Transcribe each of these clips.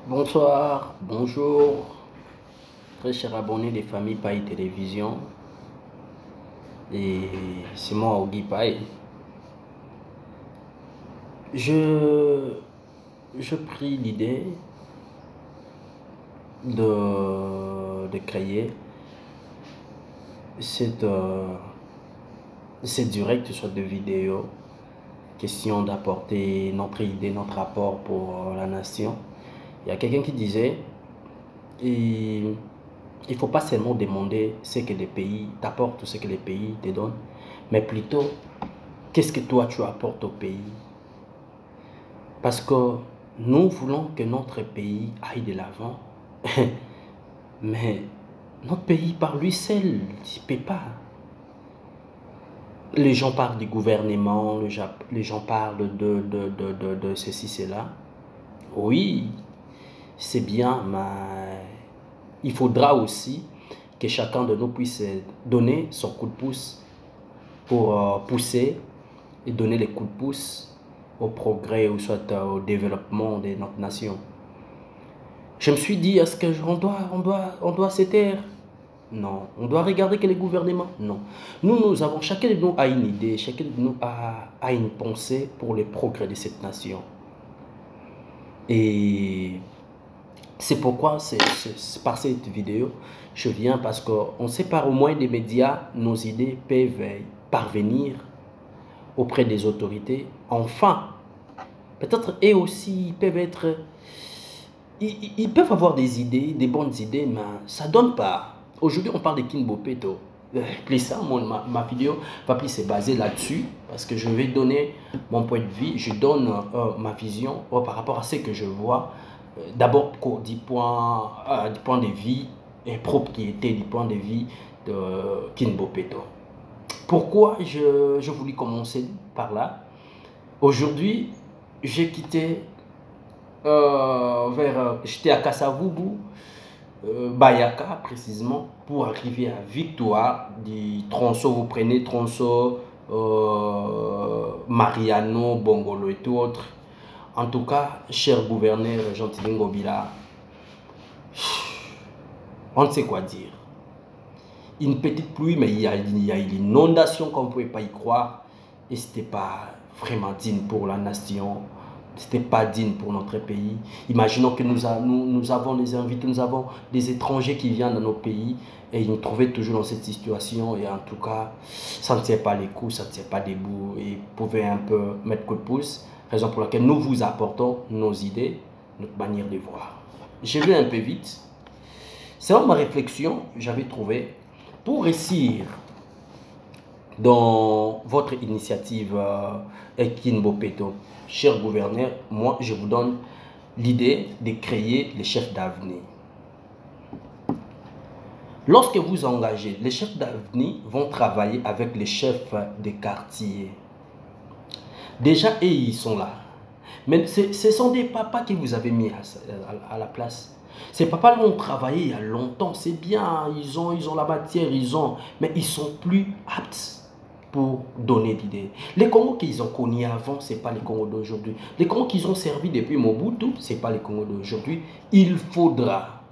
Bonsoir, bonjour, très chers abonnés des familles Paille Télévision. Et c'est moi, Ogi Paille. Je, je pris l'idée de créer cette, cette direct, soit de vidéo, question d'apporter notre idée, notre apport pour la nation. Il y a quelqu'un qui disait, il ne faut pas seulement demander ce que les pays t'apportent, ce que les pays te donnent, mais plutôt qu'est-ce que toi tu apportes au pays. Parce que nous voulons que notre pays aille de l'avant, mais notre pays par lui seul, il ne peut pas. Les gens parlent du gouvernement, les gens parlent de ceci, cela. Oui, c'est bien, mais il faudra aussi que chacun de nous puisse donner son coup de pouce pour pousser et donner les coups de pouce au progrès ou soit au développement de notre nation. Je me suis dit, est-ce qu'on doit se taire? Non. On doit regarder que les gouvernements? Non. Nous avons, chacun de nous a une idée, chacun de nous a une pensée pour le progrès de cette nation. Et c'est pourquoi, par cette vidéo, je viens parce qu'on sait par au moins des médias, nos idées peuvent parvenir auprès des autorités. Enfin, peut-être eux aussi, ils peuvent être... Ils peuvent avoir des idées, des bonnes idées, mais ça ne donne pas. Aujourd'hui, on parle de Kinbo Peto. Plus ça, ma vidéo va plus se baser là-dessus parce que je vais donner mon point de vue, je donne ma vision par rapport à ce que je vois. D'abord, du point de vue et propriété du point de vue de Kinbo Peto. Pourquoi je voulais commencer par là? Aujourd'hui, j'ai quitté j'étais à Kasavubu, Bayaka précisément, pour arriver à Victoire du tronçon. Vous prenez tronçon Mariano, Bongolo et tout autre. En tout cas, cher gouverneur Gentilin Ngobila, on ne sait quoi dire. Une petite pluie, mais il y a une inondation qu'on ne pouvait pas y croire. Et ce n'était pas vraiment digne pour la nation. Ce n'était pas digne pour notre pays. Imaginons que nous avons des invités, nous avons des étrangers qui viennent dans nos pays et ils nous trouvaient toujours dans cette situation. Et en tout cas, ça ne tient pas les coups, ça ne tient pas debout. Et vous pouvez un peu mettre coup de pouce. Raison pour laquelle nous vous apportons nos idées, notre manière de voir. J'ai vu un peu vite. Selon ma réflexion, j'avais trouvé, pour réussir dans votre initiative Kinbo Peto, cher gouverneur, moi je vous donne l'idée de créer les chefs d'avenir. Lorsque vous engagez, les chefs d'avenir vont travailler avec les chefs de quartier. Déjà, eux, ils sont là. Mais ce sont des papas que vous avez mis à la place. Ces papas ont travaillé il y a longtemps, c'est bien, ils ont la matière, mais ils sont plus aptes pour donner l'idée. Les Congos qu'ils ont connus avant, ce n'est pas les Congos d'aujourd'hui. Les Congos qu'ils ont servi depuis Mobutu, ce n'est pas les Congos d'aujourd'hui. Il faudra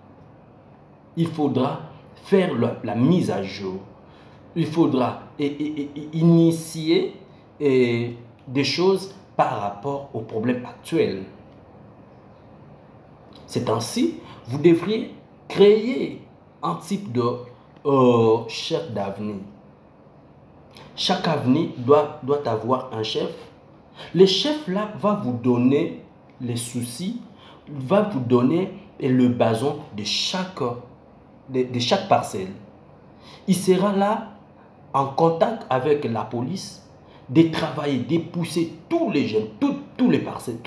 faire la mise à jour. Il faudra initier des choses par rapport aux problèmes actuels. C'est ainsi, vous devriez créer un type de chef d'avenir. Chaque avenir doit avoir un chef. Le chef là va vous donner les soucis, va vous donner le besoin de chaque parcelle. Il sera là en contact avec la police, de travailler, de pousser tous les jeunes, toutes les parcelles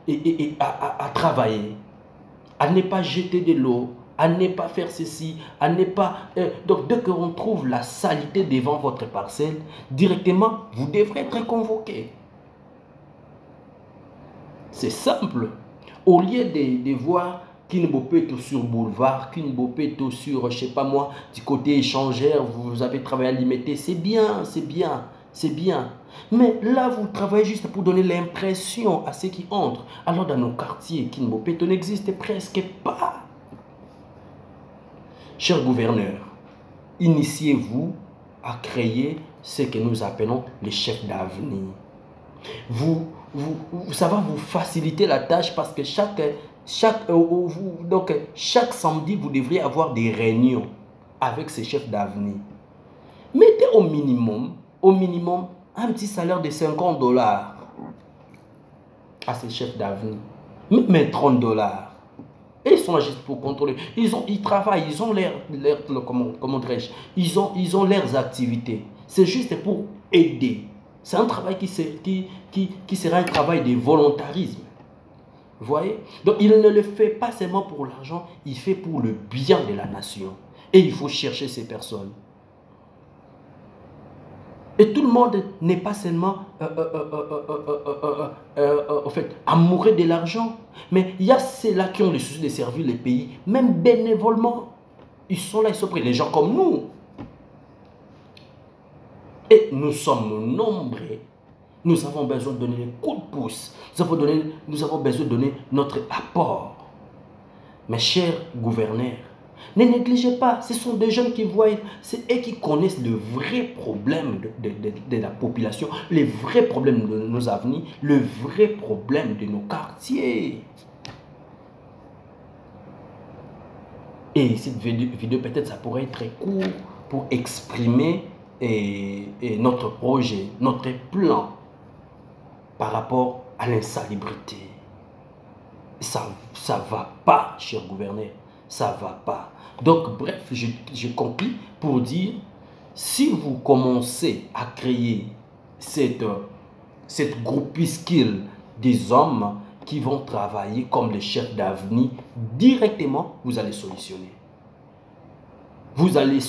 et à travailler, à ne pas jeter de l'eau, à ne pas faire ceci, à ne pas... donc, dès qu'on trouve la saleté devant votre parcelle, directement, vous devrez être convoqué. C'est simple. Au lieu de voir Kinbo Peto sur boulevard, Kinbo Peto sur, je ne sais pas moi, du côté échangeur, vous avez travaillé à limiter, c'est bien, c'est bien. c'est bien. Mais là, vous travaillez juste pour donner l'impression à ceux qui entrent. Alors dans nos quartiers, Kinmopeto n'existe presque pas. Cher gouverneur, initiez-vous à créer ce que nous appelons les chefs d'avenir. Ça va vous faciliter la tâche parce que chaque samedi, vous devriez avoir des réunions avec ces chefs d'avenir. Mettez au minimum, un petit salaire de $50 à ces chefs d'avenir. Mais $30. Et ils sont là juste pour contrôler. Ils travaillent, ils ont comment dirais-je, ils ont leurs activités. C'est juste pour aider. C'est un travail qui sera un travail de volontarisme. Vous voyez? Donc il ne le fait pas seulement pour l'argent, il fait pour le bien de la nation. Et il faut chercher ces personnes. Et tout le monde n'est pas seulement amoureux de l'argent. Mais il y a ceux-là qui ont le souci de servir le pays, même bénévolement. Ils sont là, ils sont prêts, les gens comme nous. Et nous sommes nombreux. Nous avons besoin de donner les coups de pouce. Nous avons besoin de donner notre apport. Mes chers gouverneurs, ne négligez pas, ce sont des jeunes qui voient, c'est eux qui connaissent le vrai problème de la population, les vrais problèmes de nos avenirs, le vrai problème de nos quartiers. Et cette vidéo, peut-être, ça pourrait être très court pour exprimer notre projet, notre plan par rapport à l'insalubrité. Ça ne va pas, cher gouverneur, ça ne va pas. Donc, bref, je conclue pour dire, si vous commencez à créer cette groupuscule des hommes qui vont travailler comme les chefs d'avenir, directement, vous allez solutionner. Vous allez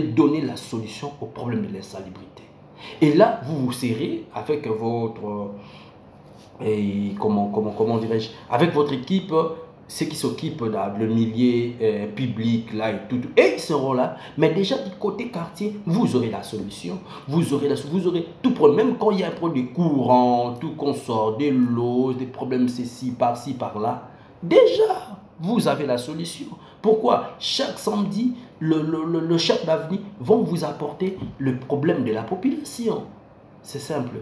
donner la solution au problème de l'insalubrité. Et là, vous serez avec votre... comment dirais-je, avec votre équipe, ceux qui s'occupent le milieu public là et tout, et ils seront là. Mais déjà du côté quartier, vous aurez la solution. Vous aurez tout problème, même quand il y a un problème de courant, tout qu'on sort, de l'eau, des problèmes ceci, par-ci, par-là. Déjà, vous avez la solution. Pourquoi? Chaque samedi, le chef d'avenir vont vous apporter le problème de la population. C'est simple.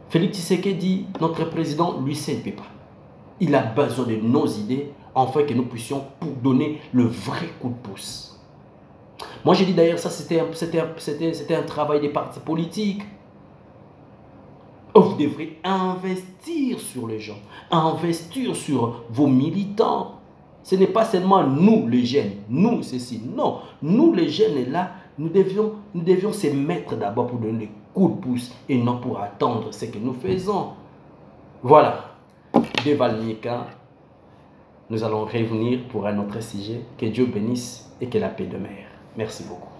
Félix Tshisekedi, notre président, lui, ne peut pas. Il a besoin de nos idées, afin que nous puissions donner le vrai coup de pouce. Moi, j'ai dit d'ailleurs, ça, c'était un travail des partis politiques. Vous devrez investir sur les gens, investir sur vos militants. Ce n'est pas seulement nous, les jeunes, nous, ceci. Non, nous, les jeunes, là, nous devions se mettre d'abord pour donner des coups de pouce et non pour attendre ce que nous faisons. Voilà. De Valmika, nous allons revenir pour un autre sujet. Que Dieu bénisse et que la paix demeure. Merci beaucoup.